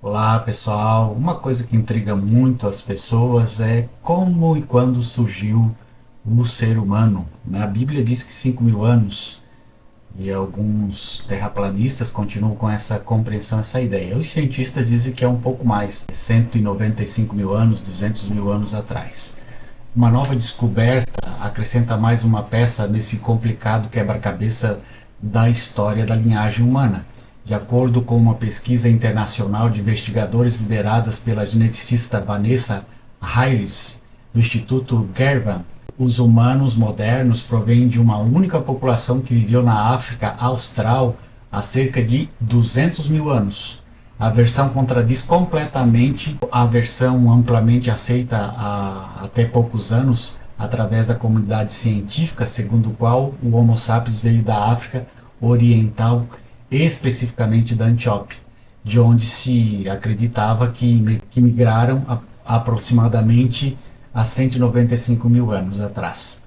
Olá pessoal, uma coisa que intriga muito as pessoas é como e quando surgiu o ser humano. Na Bíblia diz que 5.000 anos e alguns terraplanistas continuam com essa compreensão, essa ideia. Os cientistas dizem que é um pouco mais, 195 mil anos, 200 mil anos atrás. Uma nova descoberta acrescenta mais uma peça nesse complicado quebra-cabeça da história da linhagem humana. De acordo com uma pesquisa internacional de investigadores lideradas pela geneticista Vanessa Hayes, do Instituto Gervan, os humanos modernos provêm de uma única população que viveu na África Austral há cerca de 200 mil anos. A versão contradiz completamente a versão amplamente aceita há até poucos anos através da comunidade científica, segundo o qual o Homo sapiens veio da África Oriental, especificamente da Antioquia, de onde se acreditava que migraram aproximadamente há 195 mil anos atrás.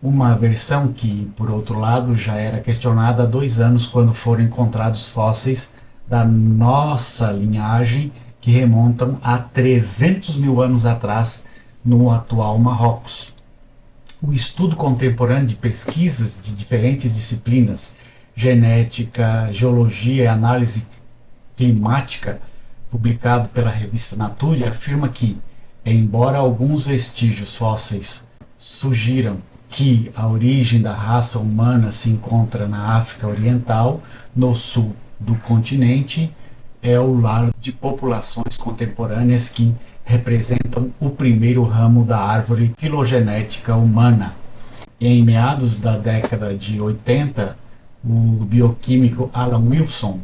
Uma versão que, por outro lado, já era questionada há 2 anos quando foram encontrados fósseis da nossa linhagem que remontam a 300 mil anos atrás no atual Marrocos. O estudo contemporâneo de pesquisas de diferentes disciplinas, genética, geologia e análise climática, publicado pela revista Nature, afirma que, embora alguns vestígios fósseis sugiram que a origem da raça humana se encontra na África Oriental, no sul do continente, é o lar de populações contemporâneas que representam o primeiro ramo da árvore filogenética humana. Em meados da década de 80, o bioquímico Alan Wilson,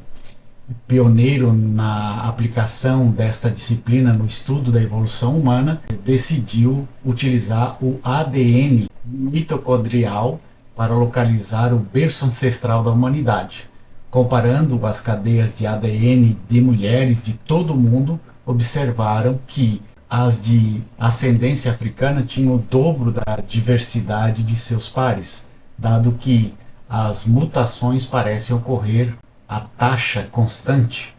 pioneiro na aplicação desta disciplina no estudo da evolução humana, decidiu utilizar o ADN mitocondrial para localizar o berço ancestral da humanidade. Comparando as cadeias de ADN de mulheres de todo o mundo, observaram que as de ascendência africana tinham o dobro da diversidade de seus pares, dado que as mutações parecem ocorrer a taxa constante.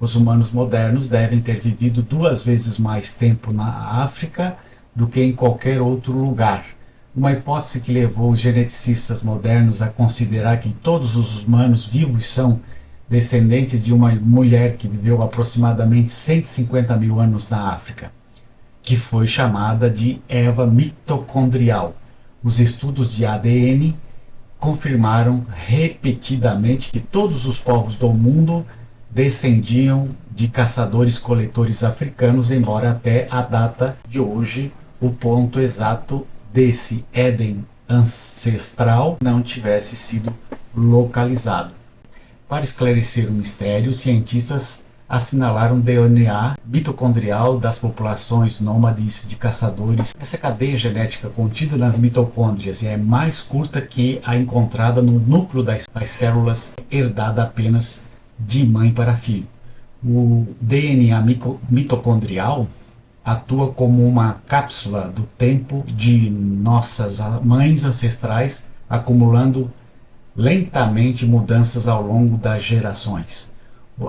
Os humanos modernos devem ter vivido 2 vezes mais tempo na África do que em qualquer outro lugar. Uma hipótese que levou os geneticistas modernos a considerar que todos os humanos vivos são descendentes de uma mulher que viveu aproximadamente 150 mil anos na África, que foi chamada de Eva mitocondrial. Os estudos de ADN confirmaram repetidamente que todos os povos do mundo descendiam de caçadores-coletores africanos, embora até a data de hoje o ponto exato desse Éden ancestral não tivesse sido localizado. Para esclarecer o mistério, os cientistas assinalaram o DNA mitocondrial das populações nômades de caçadores. Essa cadeia genética contida nas mitocôndrias é mais curta que a encontrada no núcleo das células, herdada apenas de mãe para filho. O DNA mitocondrial atua como uma cápsula do tempo de nossas mães ancestrais, acumulando lentamente mudanças ao longo das gerações.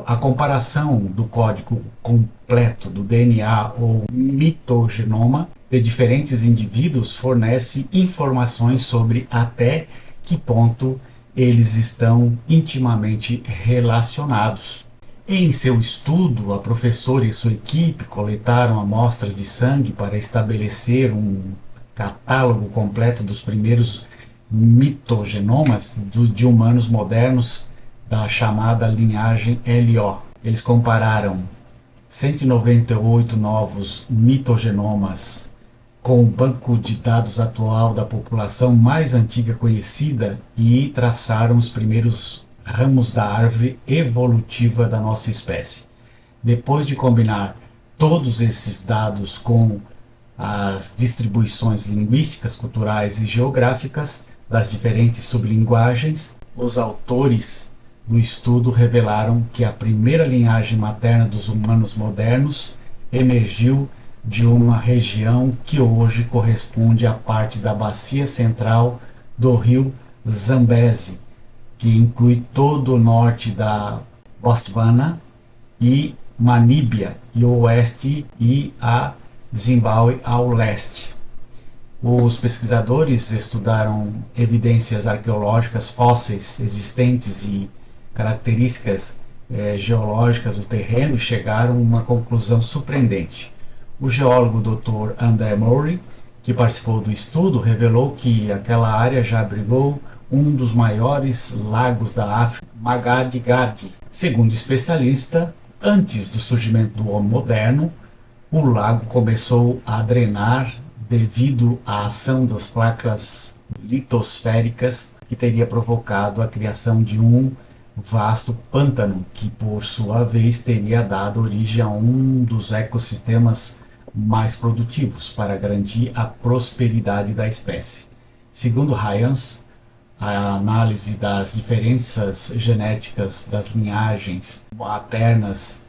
A comparação do código completo do DNA ou mitogenoma de diferentes indivíduos fornece informações sobre até que ponto eles estão intimamente relacionados. Em seu estudo, a professora e sua equipe coletaram amostras de sangue para estabelecer um catálogo completo dos primeiros mitogenomas de humanos modernos da chamada linhagem LO. Eles compararam 198 novos mitogenomas com o banco de dados atual da população mais antiga conhecida e traçaram os primeiros ramos da árvore evolutiva da nossa espécie. Depois de combinar todos esses dados com as distribuições linguísticas, culturais e geográficas das diferentes sublinguagens, os autores do estudo revelaram que a primeira linhagem materna dos humanos modernos emergiu de uma região que hoje corresponde à parte da bacia central do rio Zambeze, que inclui todo o norte da Botswana e Namíbia e o oeste e a Zimbábue ao leste. Os pesquisadores estudaram evidências arqueológicas fósseis existentes e características geológicas do terreno e chegaram a uma conclusão surpreendente. O geólogo Dr. André Murray, que participou do estudo, revelou que aquela área já abrigou um dos maiores lagos da África, Magadi Gadi. Segundo o especialista, antes do surgimento do homem moderno, o lago começou a drenar devido à ação das placas litosféricas que teria provocado a criação de um vasto pântano, que por sua vez teria dado origem a um dos ecossistemas mais produtivos para garantir a prosperidade da espécie. Segundo Hyans, a análise das diferenças genéticas das linhagens maternas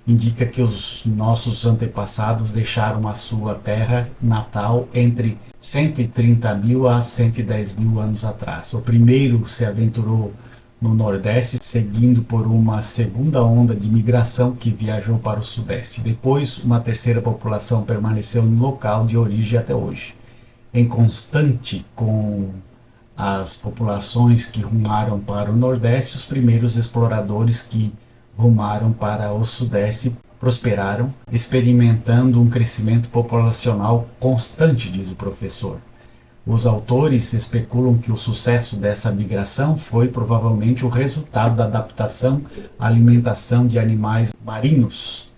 indica que os nossos antepassados deixaram a sua terra natal entre 130 mil a 110 mil anos atrás. O primeiro se aventurou no Nordeste, seguindo por uma segunda onda de migração que viajou para o Sudeste. Depois, uma terceira população permaneceu no local de origem até hoje. Em constante com as populações que rumaram para o Nordeste, os primeiros exploradores que rumaram para o Sudeste prosperaram, experimentando um crescimento populacional constante, diz o professor. Os autores especulam que o sucesso dessa migração foi provavelmente o resultado da adaptação à alimentação de animais marinhos,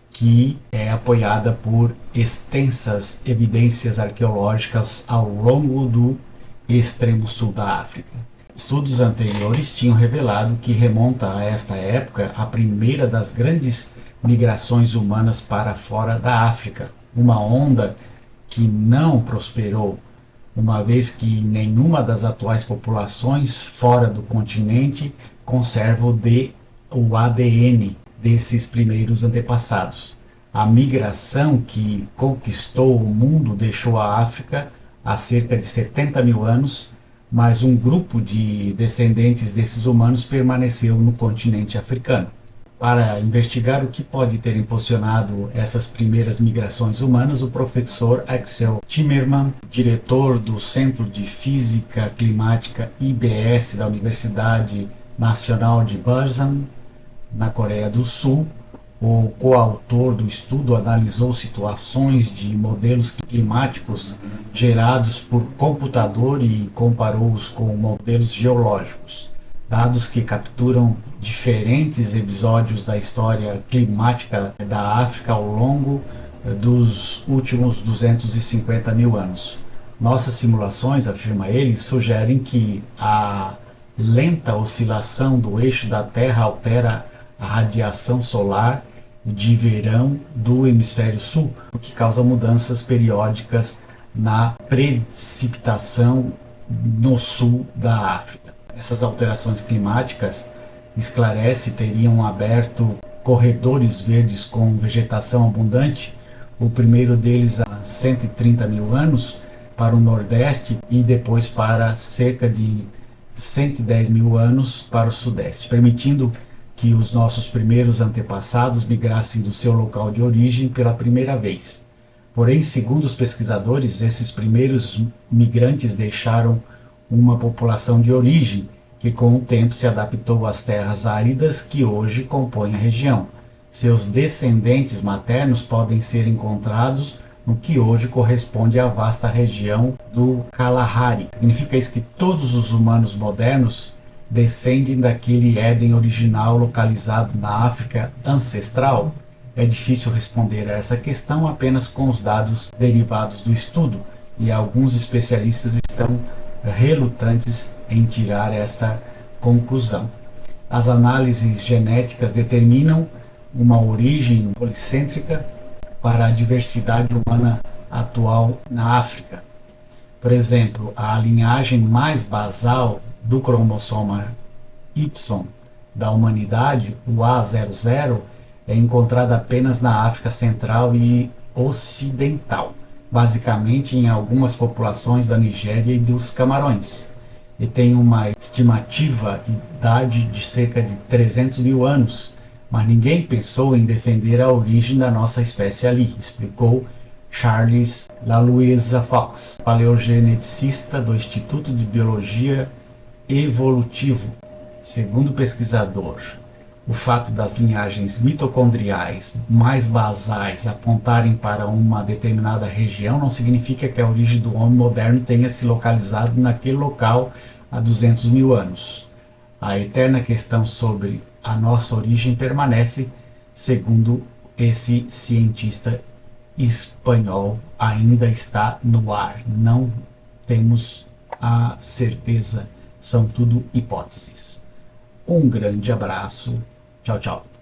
que é apoiada por extensas evidências arqueológicas ao longo do extremo sul da África. Estudos anteriores tinham revelado que remonta a esta época a primeira das grandes migrações humanas para fora da África, uma onda que não prosperou, uma vez que nenhuma das atuais populações fora do continente conserva o ADN desses primeiros antepassados. A migração que conquistou o mundo deixou a África há cerca de 70 mil anos, mas um grupo de descendentes desses humanos permaneceu no continente africano. Para investigar o que pode ter impulsionado essas primeiras migrações humanas, o professor Axel Timmermann, diretor do Centro de Física Climática IBS da Universidade Nacional de Busan, na Coreia do Sul, o coautor do estudo analisou situações de modelos climáticos gerados por computador e comparou-os com modelos geológicos, dados que capturam diferentes episódios da história climática da África ao longo dos últimos 250 mil anos. Nossas simulações, afirma ele, sugerem que a lenta oscilação do eixo da Terra altera a radiação solar de verão do hemisfério sul, o que causa mudanças periódicas na precipitação no sul da África. Essas alterações climáticas, esclarece, teriam aberto corredores verdes com vegetação abundante, o primeiro deles há 130 mil anos para o Nordeste e depois para cerca de 110 mil anos para o Sudeste, permitindo que os nossos primeiros antepassados migrassem do seu local de origem pela primeira vez. Porém, segundo os pesquisadores, esses primeiros migrantes deixaram uma população de origem que com o tempo se adaptou às terras áridas que hoje compõem a região. Seus descendentes maternos podem ser encontrados no que hoje corresponde à vasta região do Kalahari. Significa isso que todos os humanos modernos descendem daquele Éden original localizado na África ancestral? É difícil responder a essa questão apenas com os dados derivados do estudo, e alguns especialistas estão relutantes em tirar esta conclusão. As análises genéticas determinam uma origem policêntrica para a diversidade humana atual na África. Por exemplo, a linhagem mais basal do cromossoma Y da humanidade, o A00, é encontrada apenas na África Central e Ocidental, basicamente em algumas populações da Nigéria e dos Camarões, e tem uma estimativa idade de cerca de 300 mil anos, mas ninguém pensou em defender a origem da nossa espécie ali, explicou Charles Lalouisa Fox, paleogeneticista do Instituto de Biologia Evolutivo. Segundo o pesquisador, o fato das linhagens mitocondriais mais basais apontarem para uma determinada região não significa que a origem do homem moderno tenha se localizado naquele local há 200 mil anos. A eterna questão sobre a nossa origem permanece, segundo esse cientista espanhol, ainda está no ar. Não temos a certeza, são tudo hipóteses. Um grande abraço. Tchau, tchau.